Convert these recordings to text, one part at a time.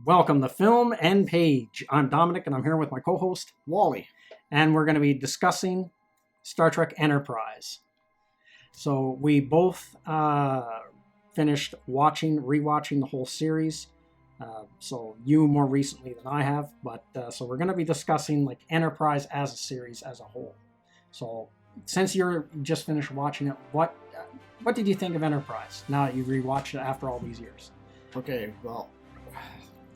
Welcome to Film and Page. I'm Dominic, and I'm here with my co-host, Wally. and we're going to be discussing Star Trek Enterprise. So we both finished rewatching the whole series. So you more recently than I have, but so we're going to be discussing like Enterprise as a series as a whole. So since you just finished watching it, what did you think of Enterprise now that you've rewatched it after all these years? Okay, well,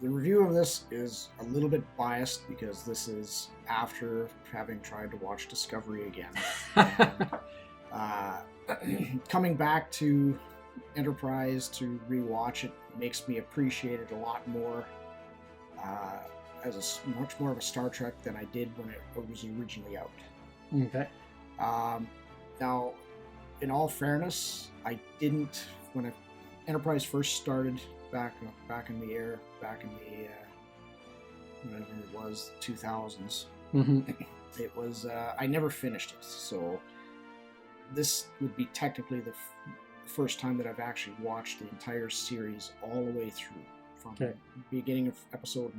the review of this is a little bit biased because this is after having tried to watch Discovery again. And, coming back to Enterprise to rewatch it makes me appreciate it a lot more as much more of a Star Trek than I did when it was originally out. Okay. Now, in all fairness, I didn't when Enterprise first started back in the air, back in the whatever it was, 2000s. Mm-hmm. It was I never finished it, so this would be technically the first time that I've actually watched the entire series all the way through, from the beginning of episode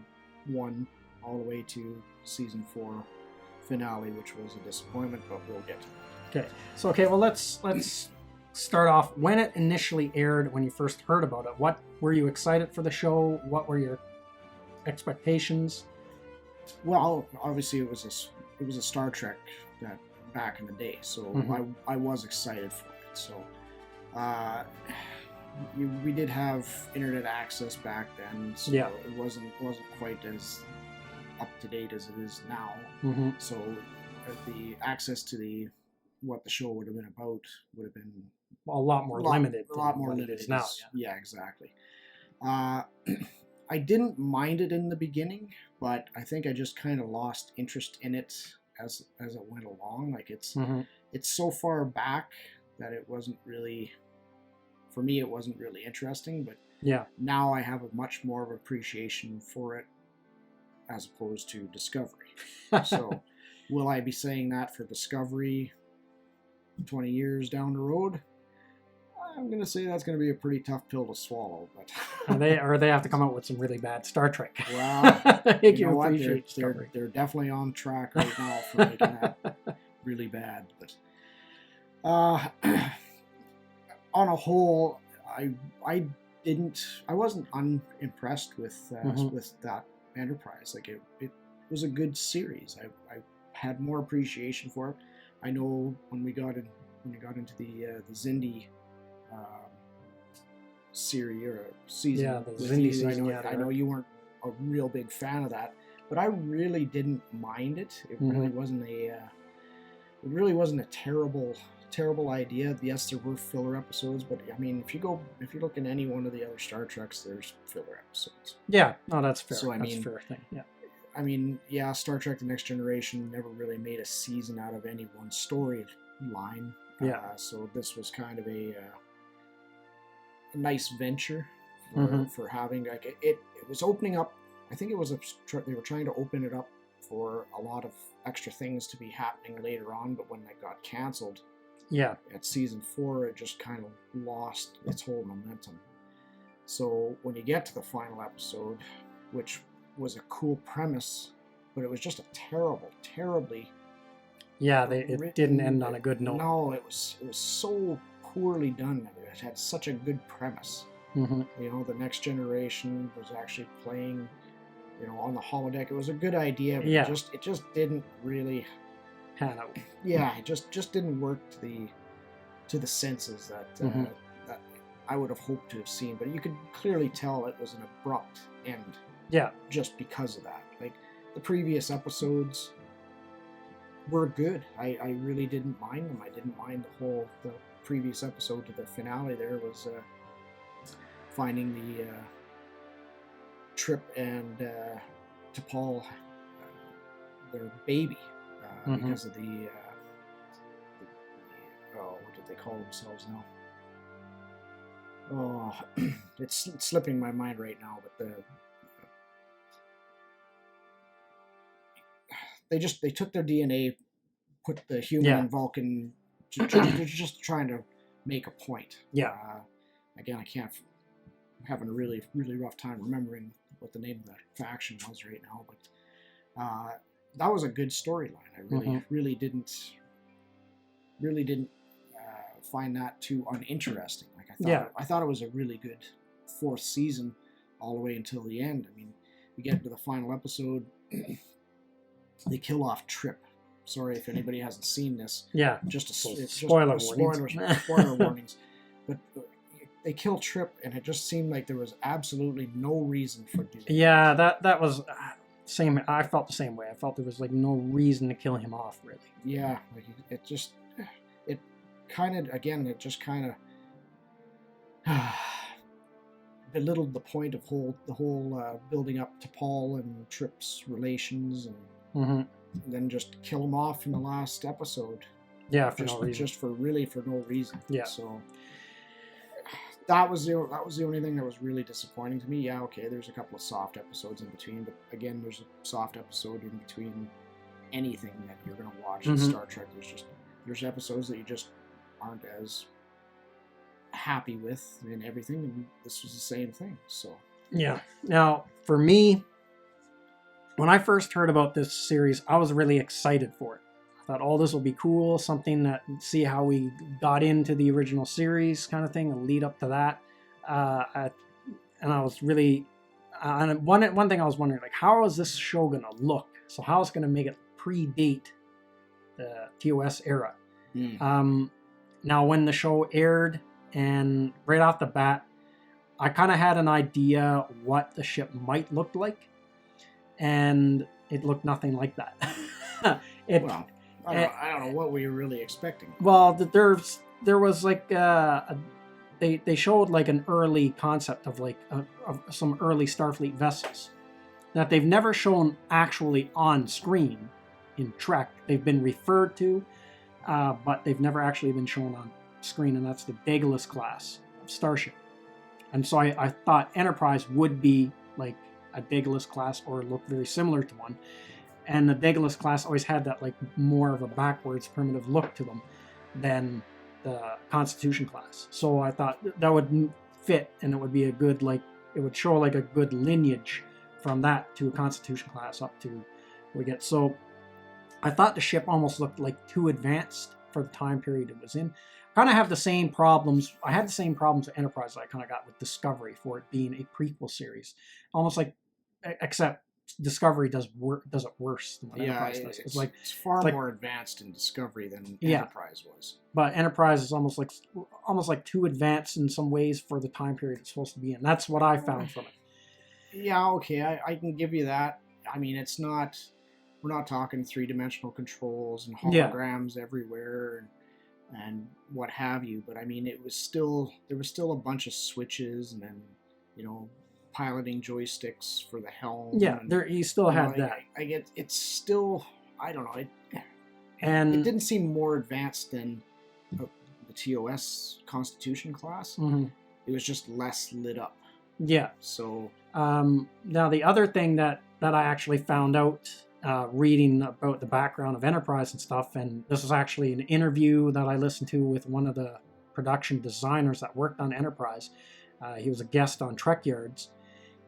1 all the way to season 4 finale, which was a disappointment, but we'll get to that. Okay, well let's start off when it initially aired. When you first heard about it, what were you excited for the show? What were your expectations? Well, obviously it was a Star Trek that back in the day, so I was excited for it. So we did have internet access back then, so it wasn't quite as up to date as it is now. Mm-hmm. So the access to what the show would have been about would have been a lot more limited. A lot more limited now. Yeah, exactly. I didn't mind it in the beginning, but I think I just kind of lost interest in it as it went along. Like it's so far back that it wasn't really, for me, it wasn't really interesting. But now I have a much more of appreciation for it as opposed to Discovery. So will I be saying that for Discovery 20 years down the road? I'm going to say that's going to be a pretty tough pill to swallow. But they have to come out with some really bad Star Trek. Well, you know what? Discovery. They're definitely on track right now for making that really bad. But on a whole, I wasn't unimpressed with that Enterprise. Like it was a good series. I had more appreciation for it. I know when we got into the Xindi series or season, the Xindi season. I know you weren't a real big fan of that, but I really didn't mind it. It really wasn't a terrible idea. Yes, there were filler episodes, but I mean, if you look at any one of the other Star Treks, there's filler episodes. Yeah, no, that's fair. So that's a fair thing. Yeah. I mean, yeah, Star Trek: The Next Generation never really made a season out of any one storyline. Yeah. So this was kind of a nice venture for having, like, it was opening up. I think it was they were trying to open it up for a lot of extra things to be happening later on, but when they got canceled, at season 4, it just kind of lost its whole momentum. So when you get to the final episode, which was a cool premise, but it was just a terribly it didn't end on a good note. No, it was so poorly done. It had such a good premise. Mm-hmm. You know, the Next Generation was actually playing, on the holodeck. It was a good idea, but it just didn't really pan out. Yeah, it just didn't work to the senses that that I would have hoped to have seen. But you could clearly tell it was an abrupt end. Yeah. Just because of that. Like, the previous episodes were good. I really didn't mind them. I didn't mind the previous episode to the finale. There was finding the Trip and T'Pol, their baby, because of the what did they call themselves now? Oh, it's slipping my mind right now, but they took their DNA, put the human and Vulcan, they're just trying to make a point. Yeah. Again, I'm having a really, really rough time remembering what the name of the faction was right now, but that was a good storyline. I really didn't find that too uninteresting. Like I thought it was a really good 4th season all the way until the end. I mean, we get to the final episode, they kill off Trip. Sorry if anybody hasn't seen this. Yeah, spoiler warnings. But they kill Trip, and it just seemed like there was absolutely no reason for doing it. Yeah, that was same. I felt the same way. I felt there was like no reason to kill him off, really. Yeah, like it just kind of belittled the point of the whole building up to Paul and Trip's relations, and then just kill him off in the last episode. Yeah, for no reason. Just for no reason. Yeah. So that was the only thing that was really disappointing to me. Yeah, okay, there's a couple of soft episodes in between, but again, there's a soft episode in between anything that you're going to watch in Star Trek. There's episodes that you just aren't as happy with and everything, and this was the same thing. So yeah. Now, for me, when I first heard about this series, I was really excited for it. I thought, oh, this will be cool, something that, see how we got into the original series kind of thing, and lead up to that. And I was really, and one thing I was wondering, like, how is this show going to look? So how is it going to make it predate the TOS era? Now, when the show aired, and right off the bat, I kind of had an idea what the ship might look like, and it looked nothing like that. I don't know what we were really expecting. Well, there was like they showed like an early concept of like of some early Starfleet vessels that they've never shown actually on screen in Trek. They've been referred to, but they've never actually been shown on screen, and that's the Daedalus class of starship. And so I thought Enterprise would be like a Daedalus class or look very similar to one. And the Daedalus class always had that like more of a backwards primitive look to them than the Constitution class. So I thought that would fit, and it would be a good, like, it would show like a good lineage from that to a Constitution class up to we get. So I thought the ship almost looked like too advanced for the time period it was in. Kind of have the same problems. I had the same problems with Enterprise that I kind of got with Discovery for it being a prequel series. Almost like, except Discovery does it worse than what Enterprise does. It's far more advanced in Discovery than Enterprise was. But Enterprise is almost like too advanced in some ways for the time period it's supposed to be in. That's what I found from it. Yeah, okay, I can give you that. I mean, we're not talking 3-dimensional controls and holograms everywhere and what have you. But I mean, there was still a bunch of switches and then, piloting joysticks for the helm. Yeah, you still had that. I get it's still, I don't know. It didn't seem more advanced than the TOS Constitution class. Mm-hmm. It was just less lit up. Yeah. So now the other thing that I actually found out reading about the background of Enterprise and stuff, and this is actually an interview that I listened to with one of the production designers that worked on Enterprise. He was a guest on Trek Yards.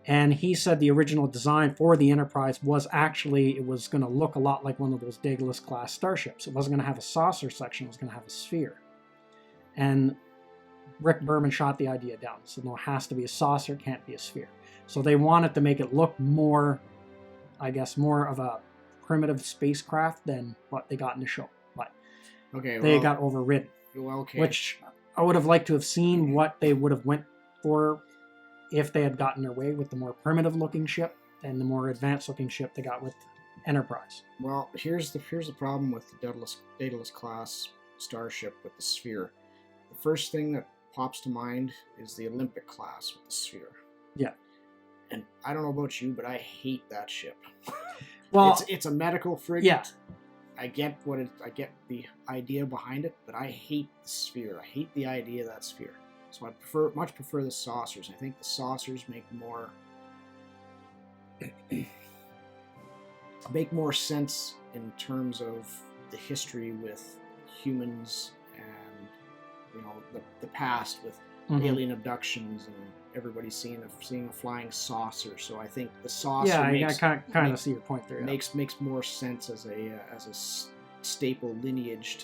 And he said the original design for the Enterprise was actually, it was going to look a lot like one of those Daedalus class starships. It wasn't going to have a saucer section, it was going to have a sphere. And Rick Berman shot the idea down. So no, it has to be a saucer, it can't be a sphere. So they wanted to make it look more, I guess, more of a primitive spacecraft than what they got in the show. But they got overridden. Which I would have liked to have seen what they would have went for if they had gotten their way with the more primitive looking ship and the more advanced looking ship they got with Enterprise. Well, here's the problem with the Daedalus class starship with the sphere. The first thing that pops to mind is the Olympic class with the sphere. Yeah. And I don't know about you, but I hate that ship. Well, it's a medical frigate. Yeah. I get the idea behind it, but I hate the sphere. I hate the idea of that sphere. So I much prefer the saucers. I think the saucers make more sense in terms of the history with humans and the past with alien abductions and everybody seeing a flying saucer. So I think the saucer I kind of see your point there. Makes more sense as a staple lineage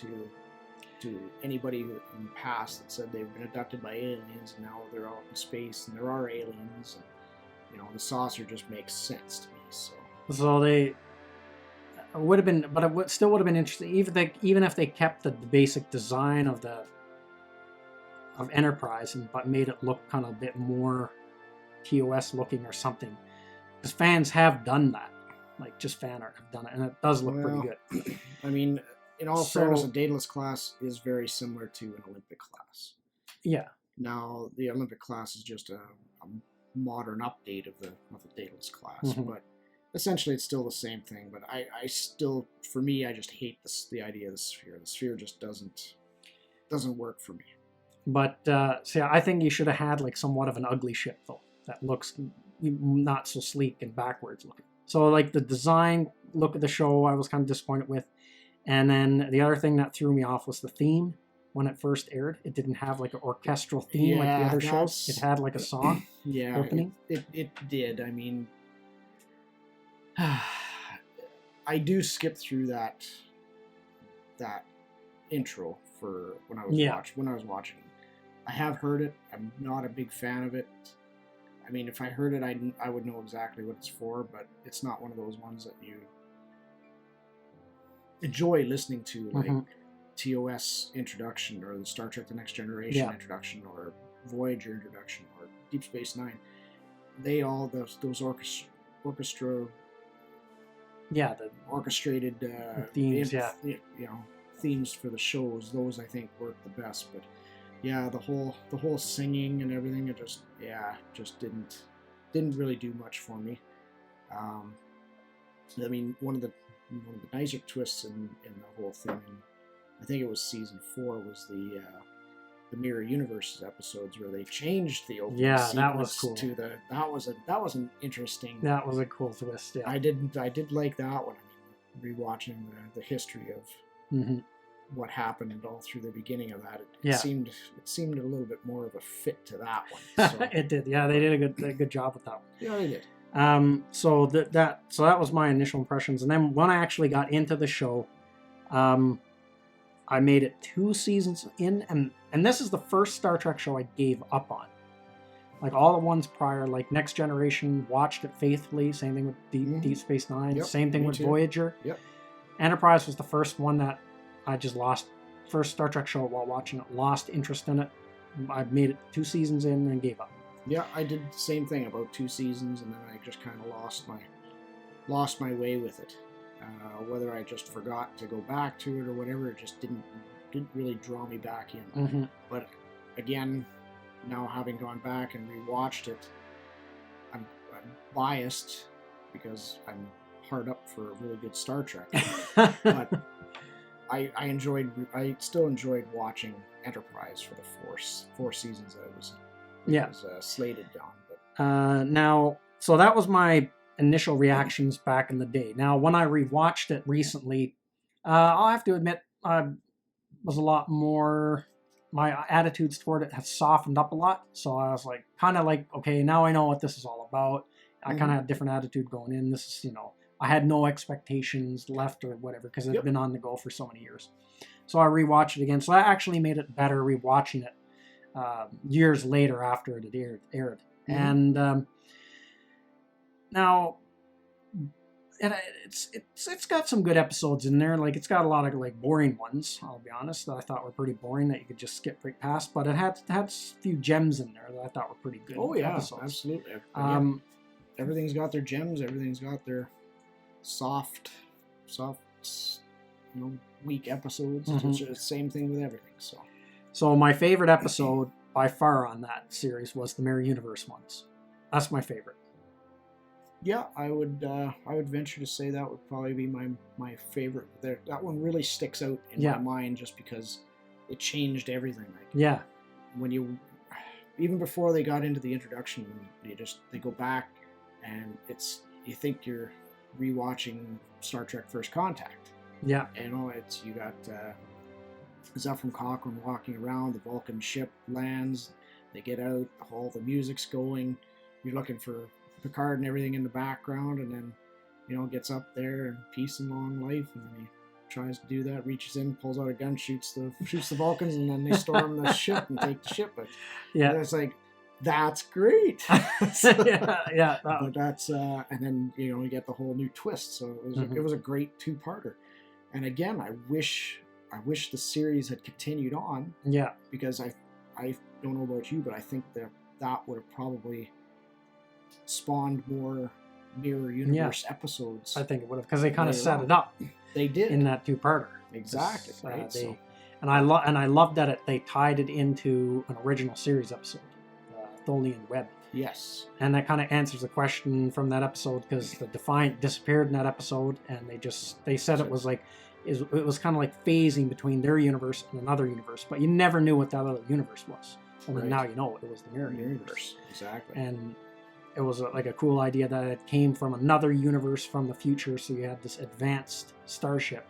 to anybody who in the past that said they've been abducted by aliens and now they're out in space and there are aliens. And, the saucer just makes sense to me. So they would have been, but it still would have been interesting, even if they kept the basic design of Enterprise but made it look kind of a bit more TOS looking or something. Because fans have done that, like just fan art have done it, and it does look pretty good. I mean, in all fairness, a Daedalus class is very similar to an Olympic class. Yeah. Now the Olympic class is just a modern update of the Daedalus class, but essentially it's still the same thing. But I still, for me, I just hate the idea of the sphere. The sphere just doesn't work for me. But I think you should have had like somewhat of an ugly ship though that looks not so sleek and backwards looking. So like the design look of the show, I was kind of disappointed with. And then the other thing that threw me off was the theme. When it first aired, it didn't have like an orchestral theme like the other shows. It had like a song opening. It did. I mean, I do skip through that intro for when I was watching. I have heard it. I'm not a big fan of it. I mean, if I heard it, I would know exactly what it's for, but it's not one of those ones that you enjoy listening to, like TOS introduction or the Star Trek The Next Generation introduction or Voyager introduction or Deep Space Nine. They all, those orchestra... Yeah, the orchestrated themes, themes for the shows, those I think work the best. But yeah, the whole singing and everything, it just didn't really do much for me. I mean, one of the nicer twists in the whole thing, and I think it was season 4, was the Mirror Universes episodes where they changed the opening sequence that was cool. to that was an interesting. That was a cool twist. Yeah, I did like that one. I mean, rewatching the history of what happened all through the beginning of that, it seemed a little bit more of a fit to that one. So. It did. Yeah, they did a good job with that one. Yeah, they did. So that was my initial impressions, and then when I actually got into the show, I made it 2 seasons in, and this is the first Star Trek show I gave up on. Like all the ones prior, like Next Generation, watched it faithfully. Same thing with Deep Space Nine. Yep, same thing with too. Voyager. Yep. Enterprise was the first one that I just lost. First Star Trek show while watching it, lost interest in it. I made it 2 seasons in and gave up. Yeah, I did the same thing, about 2 seasons, and then I just kind of lost my way with it. Whether I just forgot to go back to it or whatever, it just didn't really draw me back in. But again, now having gone back and rewatched it, I'm biased because I'm hard up for a really good Star Trek. But I still enjoyed watching Enterprise for the 4 seasons that it was slated on. But now, so that was my initial reactions back in the day. Now, when I rewatched it recently, I'll have to admit I was a lot more... My attitudes toward it have softened up a lot. So I was like, kind of like, okay, now I know what this is all about. I kind of had a different attitude going in. This is, I had no expectations left or whatever because it's been on the go for so many years. So I rewatched it again. So that actually made it better rewatching it years later after it had aired. And now it's got some good episodes in there. Like it's got a lot of like boring ones, I'll be honest, that I thought were pretty boring that you could just skip right past. But it had a few gems in there that I thought were pretty good. Oh yeah, episodes. Absolutely. Everything's got their gems. Everything's got their soft, weak episodes. It's just the same thing with everything. So my favorite episode by far on that series was the Mirror Universe ones. That's my favorite. Yeah, I would venture to say that would probably be my favorite. That one really sticks out in my mind just because it changed everything. Like, when even before they got into the introduction, they go back and you think you're rewatching Star Trek First Contact. Yeah, you got Zephyr Cochrane walking around, the Vulcan ship lands, They get out, all the music's going. You're looking for Picard and everything in the background, and then, gets up there and peace and long life, and then he tries to do that, reaches in, pulls out a gun, shoots the Vulcans, and then they storm the ship and take the ship. And it's like, that's great. Yeah. But that's and then you get the whole new twist. So it was a great two-parter. And again, I wish the series had continued on. Yeah. Because I don't know about you, but I think that would have probably spawned more mirror universe episodes. I think it would have, because they kind of set it up. They did in that two-parter. Exactly. Right. And I love that they tied it into an original series episode, Tholian Web. Yes. And that kind of answers the question from that episode, because the Defiant disappeared in that episode, and they said it was like, it was kind of like phasing between their universe and another universe, but you never knew what that other universe was. Well, now you know it was the mirror universe. Exactly. And it was like a cool idea that it came from another universe from the future, so you had this advanced starship,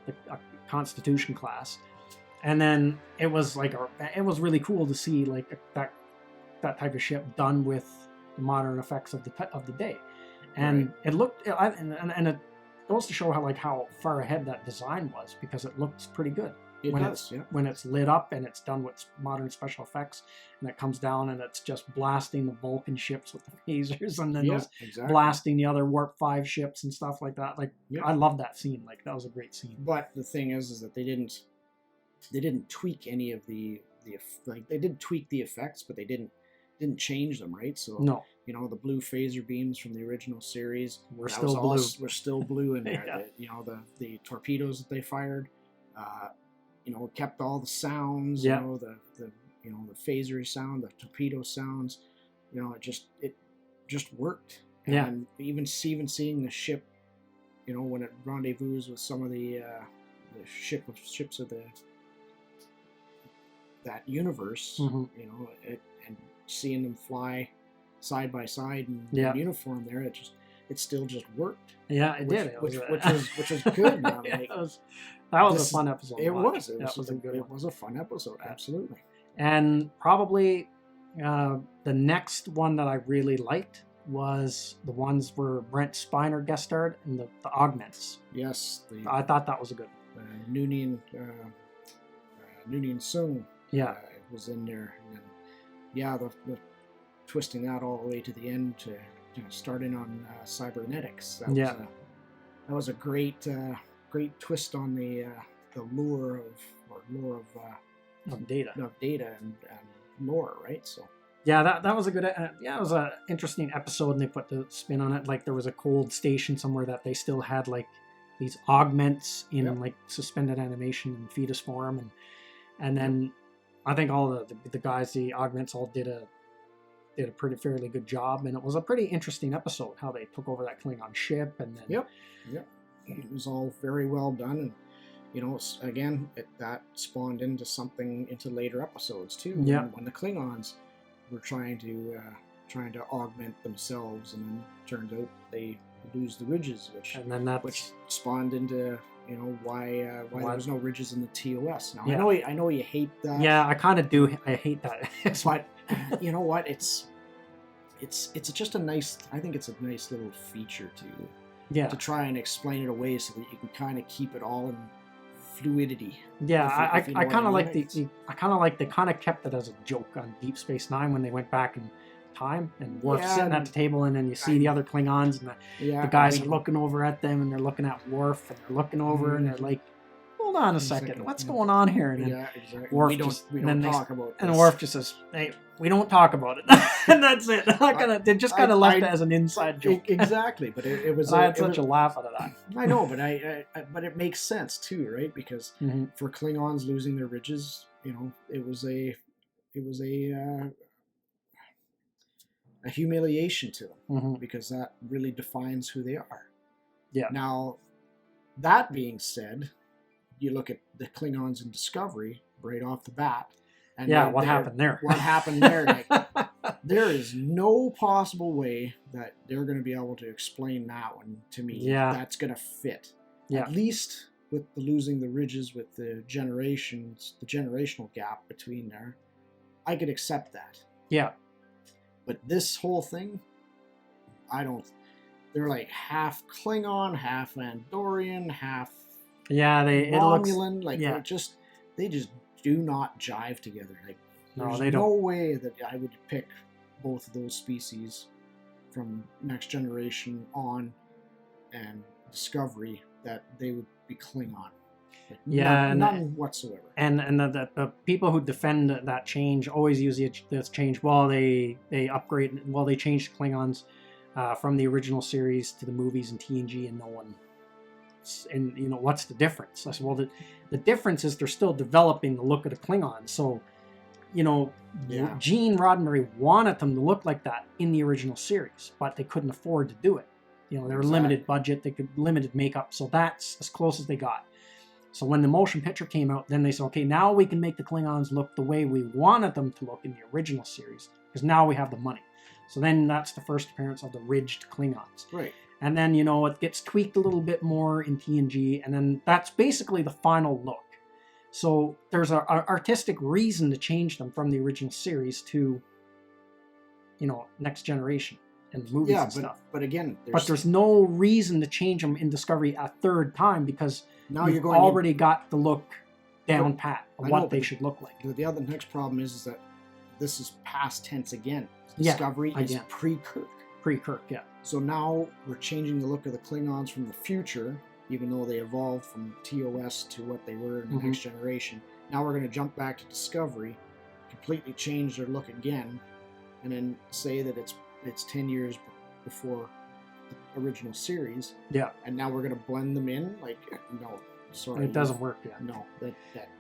a Constitution class, and then it was like it was really cool to see like that type of ship done with the modern effects of the day, and it looked and it goes to show how far ahead that design was, because it looks pretty good. When it's lit up and it's done with modern special effects, and it comes down and it's just blasting the Vulcan ships with the phasers, and then blasting the other Warp 5 ships and stuff like that. I love that scene. Like, that was a great scene. But the thing is that they didn't tweak any of they did tweak the effects, but they didn't change them, right? So no. The blue phaser beams from the original series were still blue in there. The torpedoes that they fired, kept all the sounds. The phaser sound, the torpedo sounds. It just worked. Yeah. And even seeing the ship, when it rendezvous with some of the ships of that universe, and seeing them fly side by side in uniform there, it still just worked. Yeah, it did. Which was good. Man. That was a fun episode. It was a fun episode. Absolutely. And probably the next one that I really liked was the ones where Brent Spiner guest starred in the Augments. Yes. I thought that was a good one. Noonien Sung was in there. And then, the twisting that all the way to the end to starting on cybernetics. That was a great twist on the lore of Data and lore, right? So that was a good it was an interesting episode, and they put the spin on it. Like, there was a cold station somewhere that they still had like these augments in like suspended animation in fetus form, and then I think all the guys, the augments, all did a fairly good job, and it was a pretty interesting episode how they took over that Klingon ship, and then it was all very well done, and again that spawned into later episodes too. When the Klingons were trying to augment themselves, and then turns out they lose the ridges, which spawned into why there was no ridges in the TOS. Now I know you hate that. Yeah, I kind of do. I hate that. But you know what? It's just a nice. I think it's a nice little feature to try and explain it away so that you can kind of keep it all in fluidity. Yeah, I kind of like they kind of kept it as a joke on Deep Space Nine when they went back in time, and Worf's sitting at the table, and then you see the other Klingons, and the guys are looking over at them, and they're looking at Worf, and they're looking over, and they're like, hold on a second, what's going on here? And then Worf and Worf just says, hey, we don't talk about it. And that's it. They just kind of left it as an inside joke. Exactly, but it was. I had such a laugh out of that. I know, but it makes sense too, right? Because for Klingons losing their ridges, it was a humiliation to them, because that really defines who they are. Yeah. Now, that being said, you look at the Klingons in Discovery right off the bat. And what happened there? What happened there? Like, there is no possible way that they're going to be able to explain that one to me. Yeah. That's going to fit. Yeah. At least with the losing the ridges, with the generational gap between there. I could accept that. Yeah. But this whole thing, I don't. They're like half Klingon, half Andorian, half Romulan. They just do not jive together. Like, there's no way that I would pick both of those species from Next Generation on and Discovery that they would be Klingon. Like, none whatsoever. And the people who defend that change always use this change. Well, they upgrade. Well, they changed Klingons from the original series to the movies and TNG, and no one. And what's the difference? I said, well, the difference is they're still developing the look of the Klingons. So, Gene Roddenberry wanted them to look like that in the original series, but they couldn't afford to do it. They were limited budget, they could limited makeup, so that's as close as they got. So when the motion picture came out, then they said, okay, now we can make the Klingons look the way we wanted them to look in the original series, because now we have the money. So then that's the first appearance of the ridged Klingons. Right. And then, it gets tweaked a little bit more in TNG, and then that's basically the final look. So there's an artistic reason to change them from the original series to, Next Generation and movies and stuff. But again, there's no reason to change them in Discovery a third time, because now you've already got the look down pat of what they should look like. The next problem is that this is past tense again. Discovery is pre-Kirk. Pre-Kirk, yeah. So now we're changing the look of the Klingons from the future, even though they evolved from TOS to what they were in the Next Generation. Now we're going to jump back to Discovery, completely change their look again, and then say that it's 10 years before the original series. Yeah. And now we're going to blend them in? Like, no. Sorry. It doesn't work yet. No. That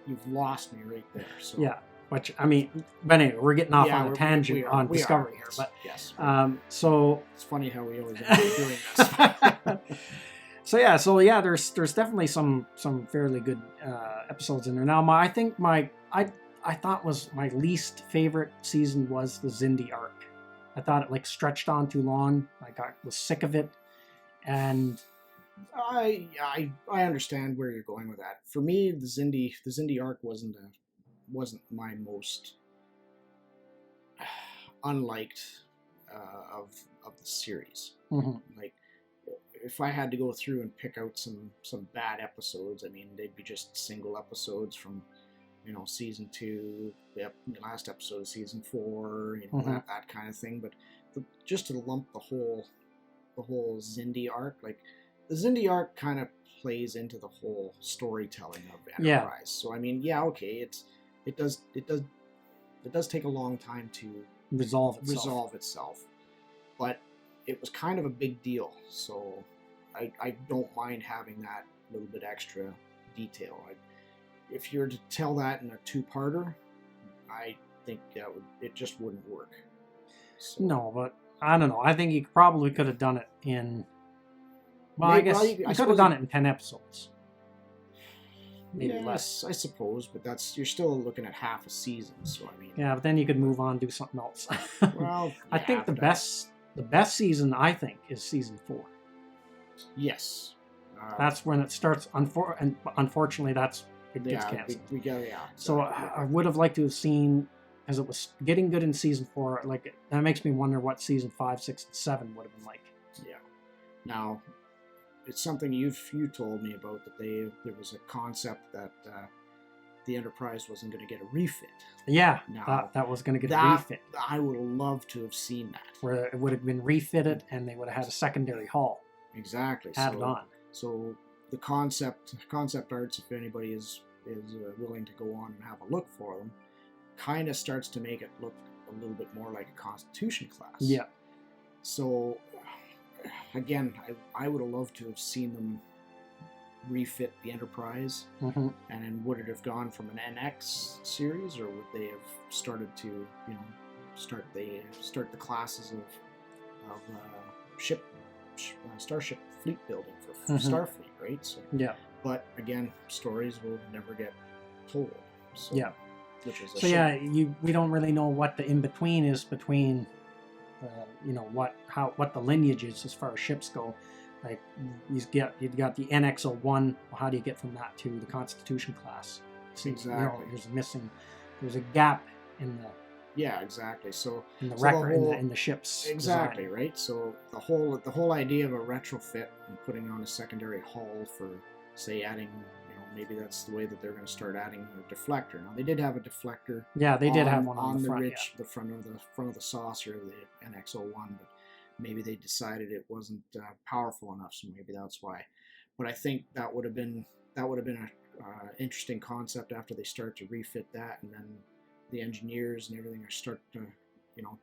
you've lost me right there. So. Yeah. But anyway, we're getting off on a tangent on Discovery here. But yes. So it's funny how we always end up doing this. So there's definitely some fairly good episodes in there. Now, I thought was my least favorite season was the Xindi arc. I thought it stretched on too long. I was sick of it, and I understand where you're going with that. For me, the Xindi arc wasn't my most unliked of the series. Mm-hmm. Like, if I had to go through and pick out some bad episodes, they'd be just single episodes from season 2, the last episode of season 4, that kind of thing. But just to lump the whole Xindi arc, the Xindi arc kind of plays into the whole storytelling of Enterprise. Yeah. So okay, it does take a long time to resolve itself, but it was kind of a big deal. So I don't mind having that little bit extra detail. If you were to tell that in a 2-parter, I think it just wouldn't work. So. No, but I don't know. I think you probably could have done it in. Well, I guess you could have done it in 10 episodes. Maybe less, I suppose, but you're still looking at half a season. So yeah, but then you could move on, do something else. Well, I think the best season is season 4. Yes, that's when it starts. Unfortunately, it gets canceled. So I would have liked to have seen, because it was getting good in season 4. That makes me wonder what season 5, 6, and 7 would have been like. Yeah. Now, it's something you told me about, that there was a concept that the Enterprise wasn't going to get a refit. Yeah, now, that was going to get a refit. I would have loved to have seen that. Where it would have been refitted, and they would have had a secondary hull. Exactly. Added on. So the concept arts, if anybody is willing to go on and have a look for them, kind of starts to make it look a little bit more like a Constitution class. Yeah. So again, I would have loved to have seen them refit the Enterprise, mm-hmm. and then would it have gone from an NX series, or would they have started to start the classes of starship fleet building for mm-hmm. Starfleet, right? So yeah. But again, stories will never get told. So, yeah. Which is we don't really know what the in between is between, what the lineage is as far as ships go. Like you've got the NX-01. How do you get from that to the Constitution class? Exactly. There's a gap in Yeah, exactly. So in the so record whole, in the ship's exactly design. right. So the whole idea of a retrofit and putting on a secondary hull for, say, adding, maybe that's the way that they're going to start adding a deflector. Now they did have a deflector. Yeah, they did have one on the front, the front of the saucer of the NX-01, but maybe they decided it wasn't powerful enough, so maybe that's why. But I think that would have been a interesting concept after they start to refit that, and then the engineers and everything are start to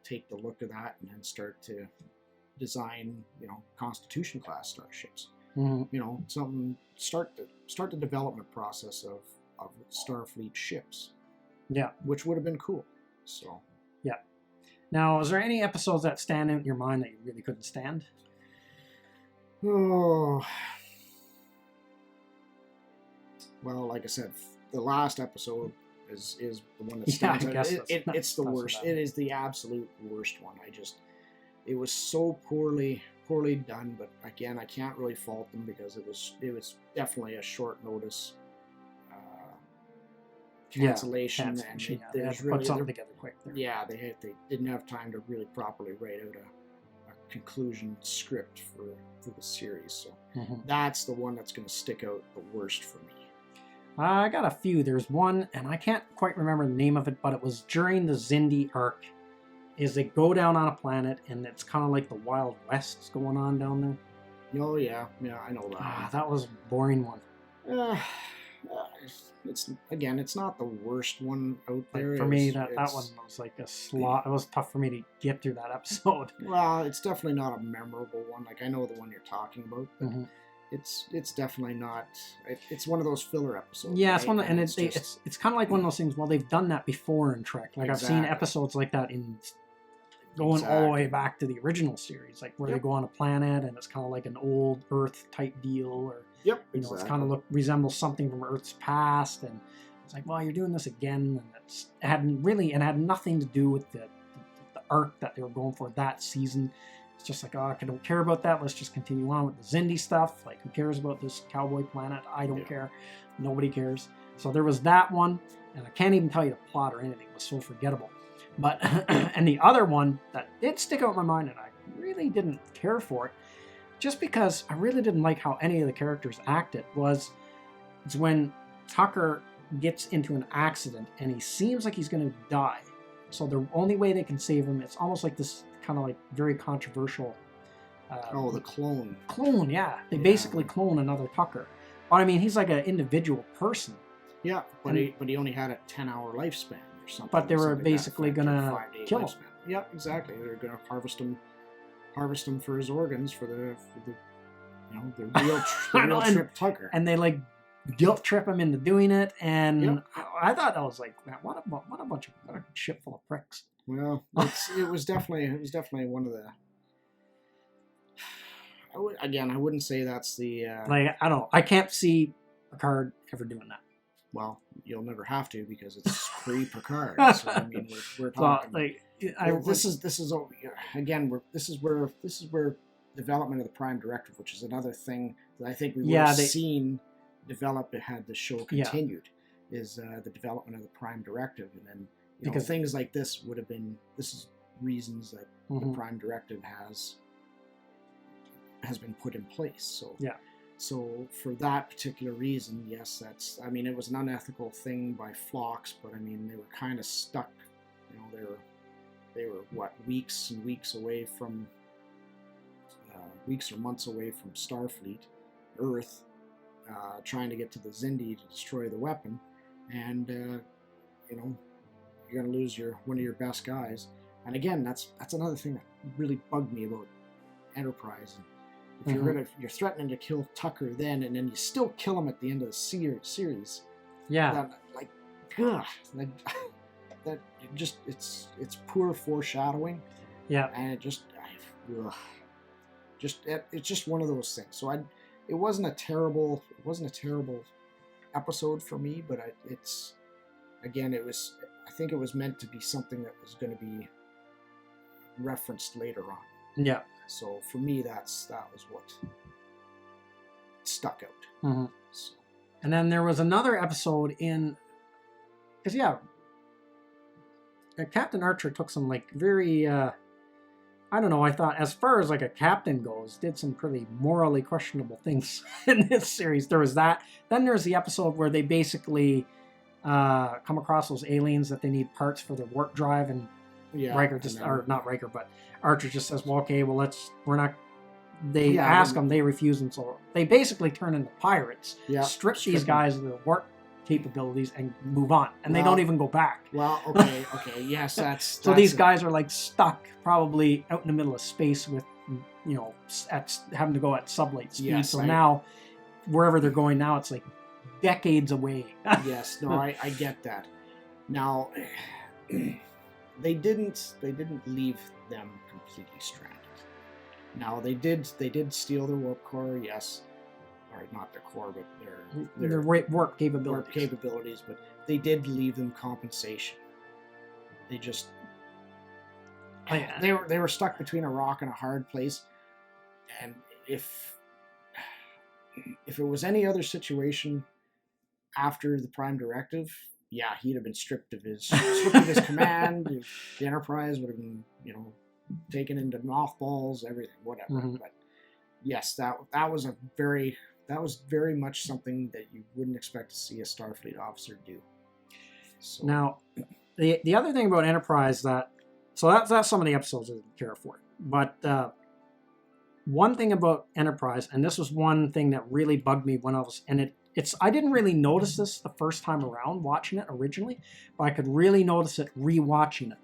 take the look of that and then start to design Constitution class starships. Mm-hmm. Something start the development process of Starfleet ships. Yeah, which would have been cool. So yeah. Now, is there any episodes that stand out in your mind that you really couldn't stand? Oh, well, like I said, the last episode is the one that stands out. It's the worst. It is the absolute worst one. It was so poorly done. But again, I can't really fault them because it was definitely a short notice cancellation, and they had to put something together quick there. Yeah, they didn't have time to really properly write out a conclusion script for the series. So that's the one that's going to stick out the worst for me. I got a few. There's one, and I can't quite remember the name of it, but it was during the Xindi arc. Is they go down on a planet, and it's kind of like the Wild West going on down there. Oh yeah, I know that. That was a boring one. It's not the worst one out there. For me, that one was like a slot. It was tough for me to get through that episode. Well, it's definitely not a memorable one. Like, I know the one you're talking about, but it's definitely not. It's one of those filler episodes. Yeah, right? it's one, and it's kind of like one of those things. Well, they've done that before in Trek. Like I've seen episodes like that in going all the way back to the original series, like where they go on a planet and it's kind of like an old Earth type deal, or it's kind of resembles something from Earth's past, and it's like, well, you're doing this again, and it had nothing to do with the arc that they were going for that season. It's just like, I don't care about that. Let's just continue on with the Xindi stuff. Like, who cares about this cowboy planet? I don't care. Nobody cares. So there was that one, and I can't even tell you the plot or anything. It was so forgettable. But and the other one that did stick out in my mind, and I really didn't care for it, just because I really didn't like how any of the characters acted, it's when Tucker gets into an accident and he seems like he's going to die. So the only way they can save him, it's almost like this kind of like very controversial. The clone. Clone, yeah. They basically clone another Tucker. But I mean, he's like an individual person. Yeah, but he only had a 10-hour lifespan. But they were basically gonna kill him. Yeah, exactly. They're gonna harvest him for his organs for the real Trip Tucker. And they like guilt trip him into doing it, and I thought that was like, man, what a bunch of shit full of pricks. Well, it was definitely one of the. I wouldn't say that's the. I don't know. I can't see Picard ever doing that. Well, you'll never have to because it's pre-Picard. So I mean, we're talking. This is where development of the Prime Directive, which is another thing that I think we would have seen develop had the show continued, is the development of the Prime Directive, and then because things like this would have been. This is reasons that the Prime Directive has been put in place. So So for that particular reason, yes, it was an unethical thing by Phlox, but I mean, they were kind of stuck. They were what, weeks and weeks away from, weeks or months away from Starfleet, Earth, trying to get to the Xindi to destroy the weapon, and you're going to lose one of your best guys. And again, that's another thing that really bugged me about Enterprise. If you're threatening to kill Tucker then, and then you still kill him at the end of the series. Yeah. It's poor foreshadowing. Yeah. And it's just one of those things. So it wasn't a terrible episode for me, but I think it was meant to be something that was going to be referenced later on. Yeah. So for me, that was what stuck out. Mm-hmm. So. And then there was another episode Captain Archer took some like very I don't know, I thought as far as like a captain goes, did some pretty morally questionable things in this series. There was that. Then there's the episode where they basically come across those aliens that they need parts for their warp drive, and Riker just, or not Riker, but Archer just says, well, okay, well, they ask them, they refuse them, so they basically turn into pirates, strip these guys of their warp capabilities and move on, and they don't even go back. Well, okay, yes, that's so these guys are like stuck probably out in the middle of space with, having to go at sublight speed. Yes, so now wherever they're going now, it's like decades away. Yes, no, I get that. Now they didn't leave them completely stranded. Now they did steal their warp core, yes. Or not their core, but their warp capabilities. But they did leave them compensation. They just they were stuck between a rock and a hard place. And if it was any other situation after the Prime Directive, he'd have been stripped of his command. The Enterprise would have been, taken into mothballs, everything, whatever. Mm-hmm. But yes, that was very much something that you wouldn't expect to see a Starfleet officer do. So. Now, the other thing about Enterprise that's some of the episodes I didn't care for. But one thing about Enterprise, and this was one thing that really bugged me when I didn't really notice this the first time around watching it originally, but I could really notice it rewatching it.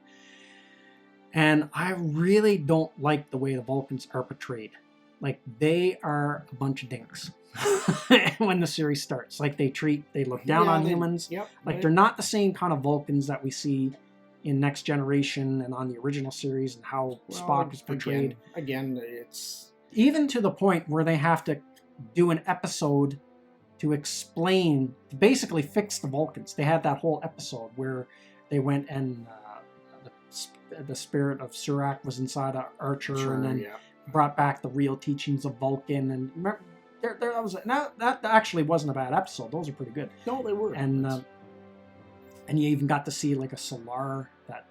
And I really don't like the way the Vulcans are portrayed. Like, they are a bunch of dinks when the series starts. Like, they look down on humans. Yep, like, they're not the same kind of Vulcans that we see in Next Generation and on the original series, and how Spock is portrayed. Again, it's... Even to the point where they have to do an episode to explain, to basically fix the Vulcans. They had that whole episode where they went and the spirit of Surak was inside of Archer, and then brought back the real teachings of Vulcan. And remember, that actually wasn't a bad episode. Those are pretty good. No, they were. And you even got to see like a Solar that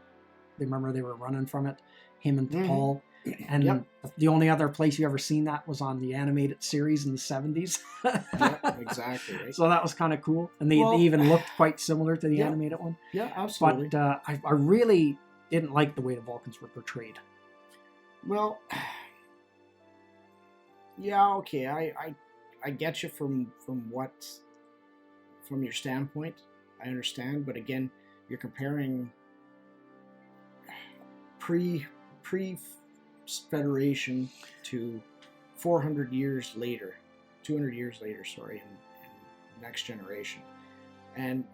they were running from it, him and T'Pol. And the only other place you ever seen that was on the animated series in the 70s. Exactly. Right? So that was kind of cool. And they even looked quite similar to the animated one. Yeah, absolutely. But I really didn't like the way the Vulcans were portrayed. Well, okay. I get you from your standpoint. I understand, but again, you're comparing pre-Federation to 200 years later, in Next Generation. And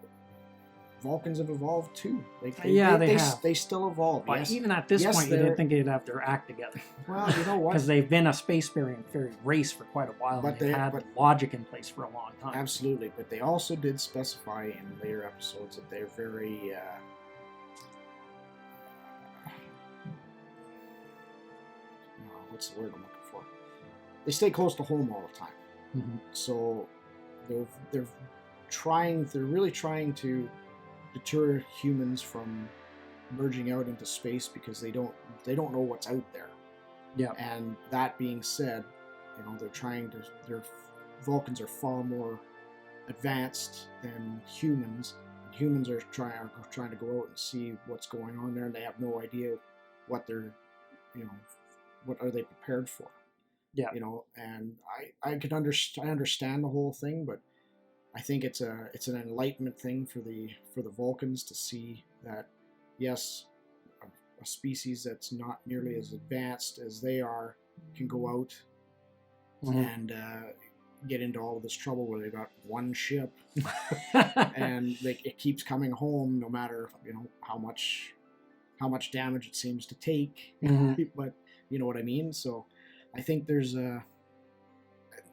Vulcans have evolved too. Like they have. They still evolve. But even at this point, you didn't think they'd have their act together. Well, you know what? Because they've been a spacefaring race for quite a while. But they've had logic in place for a long time. Absolutely. But they also did specify in later episodes that they're very... what's the word I'm looking for? They stay close to home all the time. Mm-hmm. So they're really trying to deter humans from merging out into space because they don't know what's out there. Yeah. And that being said, their Vulcans are far more advanced than humans. Humans are trying to go out and see what's going on there, and they have no idea what they're, what are they prepared for. Yeah. And I understand the whole thing, but I think it's an enlightenment thing for the Vulcans to see that, yes, a species that's not nearly as advanced as they are can go out and get into all of this trouble where they've got one ship and it keeps coming home no matter how much damage it seems to take. But you know what I mean. So I think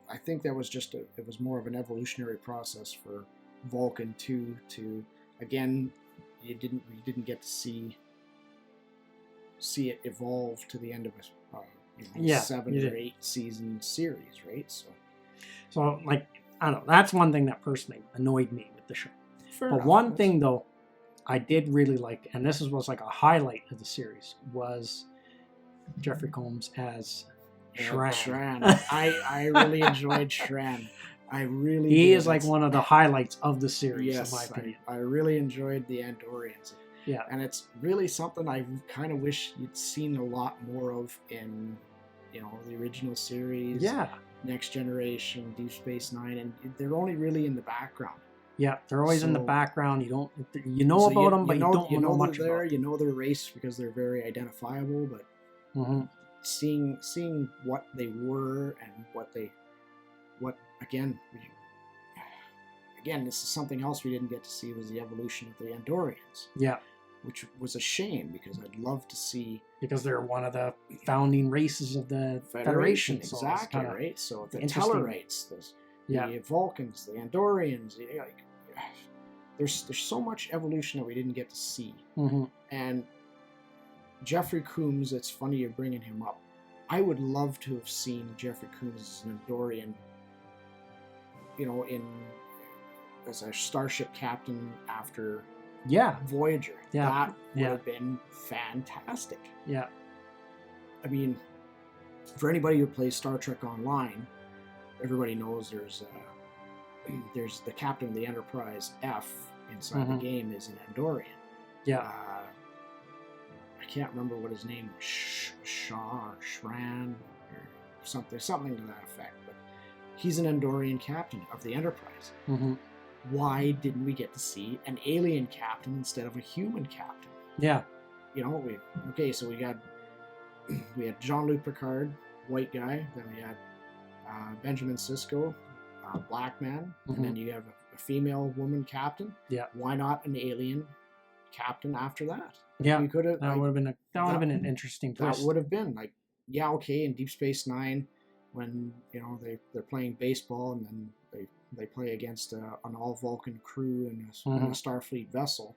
I think that was it was more of an evolutionary process for Vulcan to again, you didn't get to see it evolve to the end of a 7 or 8 season series, right? So like, I don't know, that's one thing that personally annoyed me with the show. Fair enough. One thing though, I did really like, and this was like a highlight of the series, was Jeffrey Combs as Shran. Shran. I really enjoyed Shran. I really He did. is like one of the highlights of the series, yes, in my opinion. I really enjoyed the Andorians. Yeah. And it's really something I kind of wish you'd seen a lot more of in, you know, the original series. Yeah. Next Generation, Deep Space Nine, and they're only really in the background. Yeah, they're always in the background. You know so about them, but you don't know much they're there. about them. You know their race because they're very identifiable, but seeing what they were and what again, this is something else we didn't get to see, was the evolution of the Andorians. Yeah. Which was a shame, because I'd love to see... Because they're one of the founding races of the Federation. Exactly, so right? So the Tellarites, the Vulcans, the Andorians, like, there's so much evolution that we didn't get to see. And Jeffrey Combs, it's funny you're bringing him up. I would love to have seen Jeffrey Combs as an Andorian, you know, as a starship captain after Voyager. That would have been fantastic. Yeah. I mean, for anybody who plays Star Trek Online, everybody knows there's the captain of the Enterprise, F, inside the game, is an Andorian. Yeah. I can't remember what his name was, Shaw or Shran or something to that effect, but he's an Andorian captain of the Enterprise. Why didn't we get to see an alien captain instead of a human captain? Yeah. You know, so we had Jean-Luc Picard, white guy, then we had Benjamin Sisko, black man, and then you have a female woman captain. Yeah. Why not an alien captain after that? Yeah. You could have. That would have been an interesting twist. That would have been like, in Deep Space Nine, when they're playing baseball and then they play against an all-Vulcan crew in a Starfleet vessel.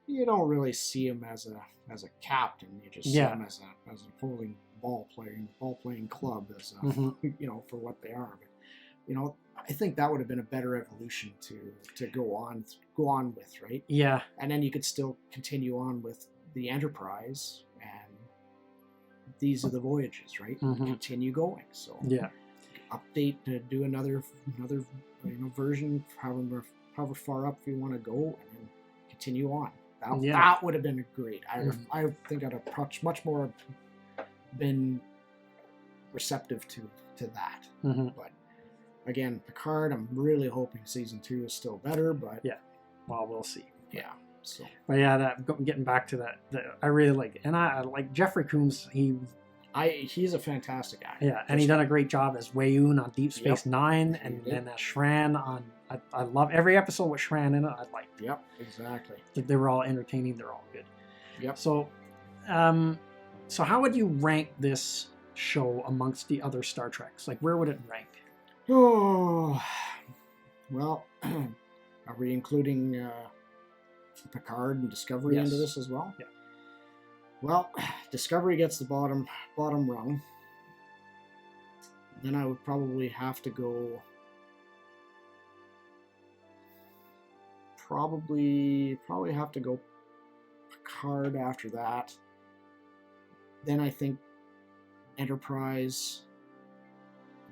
You don't really see him as a captain. You just see him as an opposing ball player in the ball-playing club, as for what they are. But I think that would have been a better evolution to go on with, right? Yeah. And then you could still continue on with the Enterprise, and these are the voyages, right? Continue going. So update to do another version, however far up you want to go, and then continue on. That would have been great. I think I'd have much more been receptive to that. But again, Picard, I'm really hoping season 2 is still better, but well, we'll see. Yeah. So, but getting back to that, I really like, and I like Jeffrey Combs. He's a fantastic actor. Yeah, and he done a great job as Weyoun on Deep Space Nine, and then as Shran on. I love every episode with Shran in it. I like. Yep, exactly. They were all entertaining. They're all good. Yep. So, so how would you rank this show amongst the other Star Treks? Like, where would it rank? Oh, well, are we including Picard and Discovery into this as well? Yeah. Well, Discovery gets the bottom rung. Then I would probably have to go. Probably have to go Picard after that. Then I think Enterprise.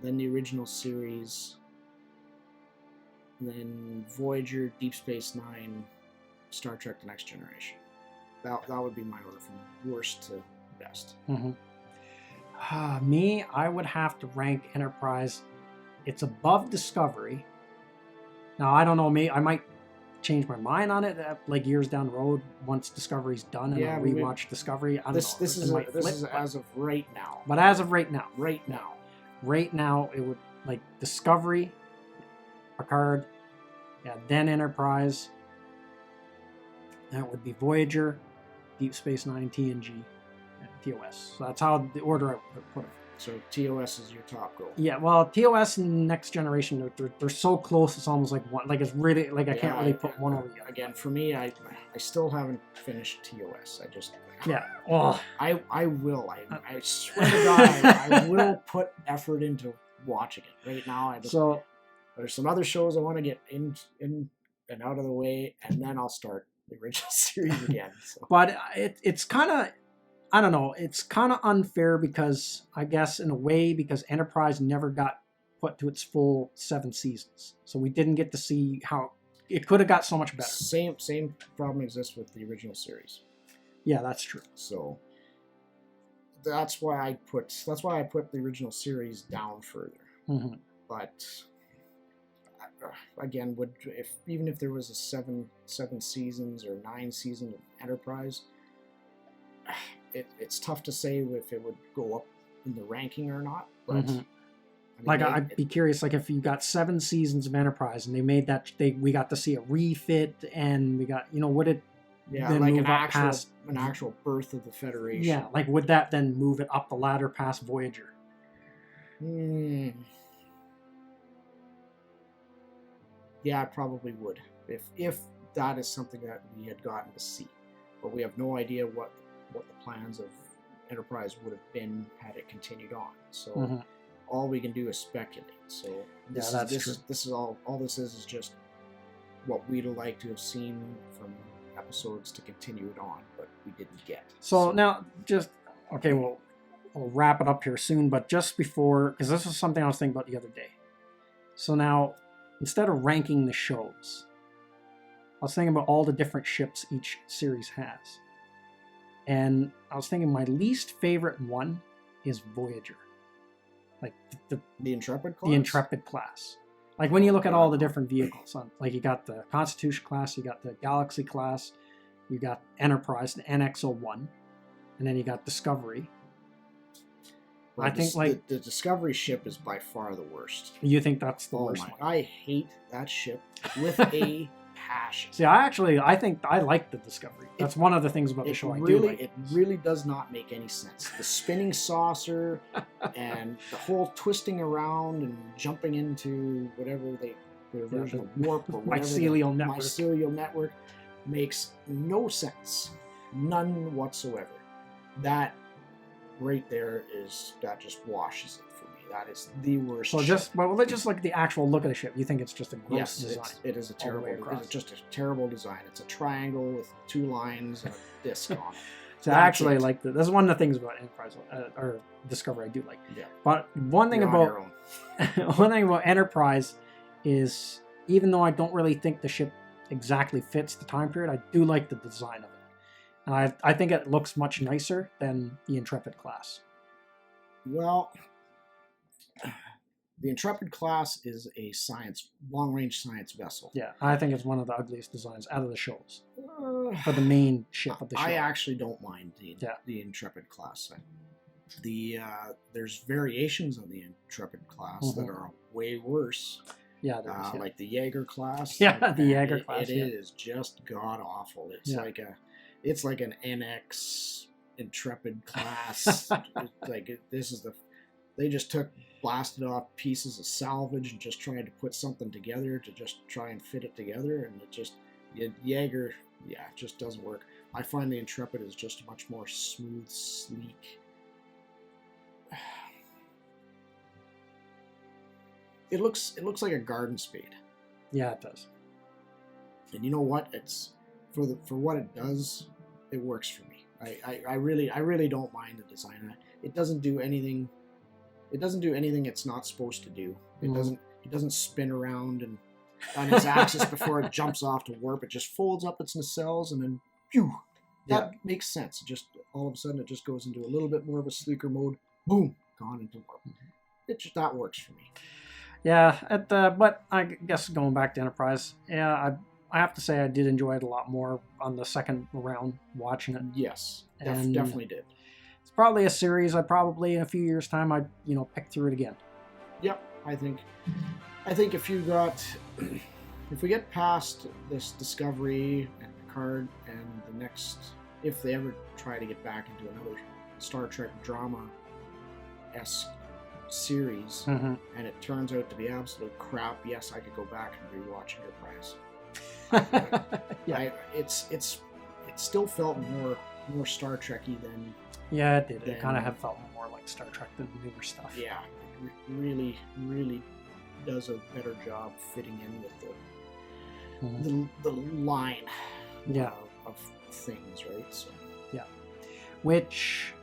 Then the original series. Then Voyager, Deep Space Nine, Star Trek: The Next Generation. That would be my order from worst to best. Me, I would have to rank Enterprise. It's above Discovery. Now, I don't know, I might change my mind on it like years down the road once Discovery's done and I'll rewatch Discovery. I don't know. This is as of right now. But as of right now. Right now, it would, like, Discovery, Picard, then Enterprise. That would be Voyager, Deep Space Nine, TNG, and TOS. So that's how the order I would put it. So TOS is your top goal. Yeah, well, TOS and Next Generation, they're so close. It's almost like one. Like, it's really, like, I can't really put one over the other. Again, for me, I still haven't finished TOS. I just I will. I swear to God, I will put effort into watching it. Right now, there's some other shows I want to get in and out of the way, and then I'll start the original series again. So. But it's kind of, I don't know, it's kind of unfair because I guess in a way because Enterprise never got put to its full 7 seasons, so we didn't get to see how it could have got so much better. Same problem exists with the original series. Yeah, that's true. So that's why I put the original series down further. Mm-hmm. But again, even if there was a seven seasons or 9 seasons of Enterprise, it's tough to say if it would go up in the ranking or not. But mm-hmm. I mean, I'd be curious, like if you got 7 seasons of Enterprise and they made that, we got to see a refit, and we got, would it then like move an actual birth of the Federation? Yeah, like would that then move it up the ladder past Voyager? Yeah, it probably would, if that is something that we had gotten to see. But we have no idea what the plans of Enterprise would have been had it continued on. So. Mm-hmm. All we can do is speculate. So this is all this is just what we'd like to have seen from episodes to continue it on, but we didn't get. So now, we'll wrap it up here soon, but just before, because this was something I was thinking about the other day. So now, instead of ranking the shows, I was thinking about all the different ships each series has. And I was thinking my least favorite one is Voyager. Like the Intrepid class? The Intrepid class. Like when you look at all the different vehicles, like you got the Constitution class, you got the Galaxy class, you got Enterprise, the NX-01, and then you got Discovery. Well, I think the Discovery ship is by far the worst. You think that's the worst one? I hate that ship with a passion. See, I think I like the Discovery. That's one of the things about the show I do like. It really does not make any sense. The spinning saucer and the whole twisting around and jumping into whatever their version of warp or whatever mycelial network makes no sense. None whatsoever. That right there that just washes it for me. That is the worst. So let's just look at the actual look of the ship. You think it's just a gross design? It is a terrible. It's just a terrible design. It's a triangle with 2 lines and a disc on it. So actually, like that's one of the things about Enterprise or Discovery I do like. Yeah. But one thing about Enterprise is, even though I don't really think the ship exactly fits the time period, I do like the design of it. And I think it looks much nicer than the Intrepid class. Well, the Intrepid class is a long-range science vessel. Yeah, I think it's one of the ugliest designs out of the shows for the main ship of the show. I actually don't mind the Intrepid class. There's variations on the Intrepid class that are way worse. Yeah, there is, like the Jaeger class. Yeah, the Jaeger class. It is just god awful. It's like an NX Intrepid class. They just blasted off pieces of salvage and just tried to put something together to just try and fit it together, and Jaeger, it just doesn't work. I find the Intrepid is just much more smooth, sleek. It looks like a garden spade. Yeah, it does. And you know what? It's for what it does, it works for me. I really don't mind the design. It doesn't do anything. It doesn't do anything it's not supposed to do. It doesn't spin around and on its axis before it jumps off to warp. It just folds up its nacelles and then phew. That makes sense. It just all of a sudden it just goes into a little bit more of a sleeker mode. Boom, gone into warp. That works for me. Yeah, but I guess going back to Enterprise, I have to say I did enjoy it a lot more on the second round watching it. Yes, definitely did. It's probably a series I probably in a few years' time I'd pick through it again. Yep, I think if we get past this Discovery and Picard and the next, if they ever try to get back into another Star Trek drama-esque series, and it turns out to be absolute crap, yes, I could go back and rewatch Enterprise. It still felt more Star Trek-y than. Yeah, it did. It kind of felt more like Star Trek than the newer stuff. Yeah, it really does a better job fitting in with the line. Yeah. Of things, right? So Yeah. Which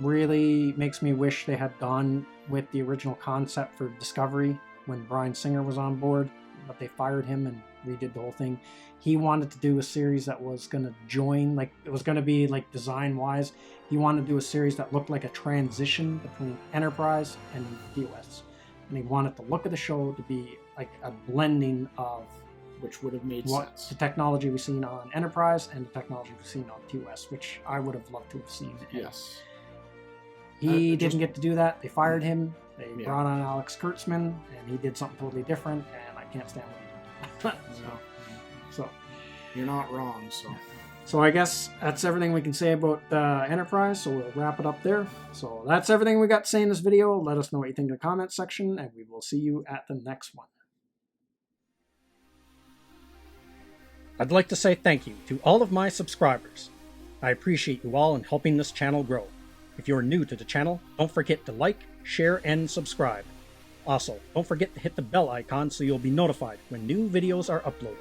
really makes me wish they had gone with the original concept for Discovery when Bryan Singer was on board, but they fired him and redid the whole thing. He wanted to do a series that was going to join, like it was going to be like design-wise. He wanted to do a series that looked like a transition between Enterprise and TOS. And he wanted the look of the show to be like a blending of which would have made what sense. the technology we've seen on Enterprise and the technology we've seen on TOS, which I would have loved to have seen. Yes. He didn't get to do that. They fired him. They Yeah. brought on Alex Kurtzman, and he did something totally different, and I can't stand what he did. So You're not wrong, So I guess that's everything we can say about Enterprise, so we'll wrap it up there. So that's everything we got to say in this video. Let us know what you think in the comments section, and we will see you at the next one. I'd like to say thank you to all of my subscribers. I appreciate you all in helping this channel grow. If you're new to the channel, don't forget to like, share, and subscribe. Also, don't forget to hit the bell icon so you'll be notified when new videos are uploaded.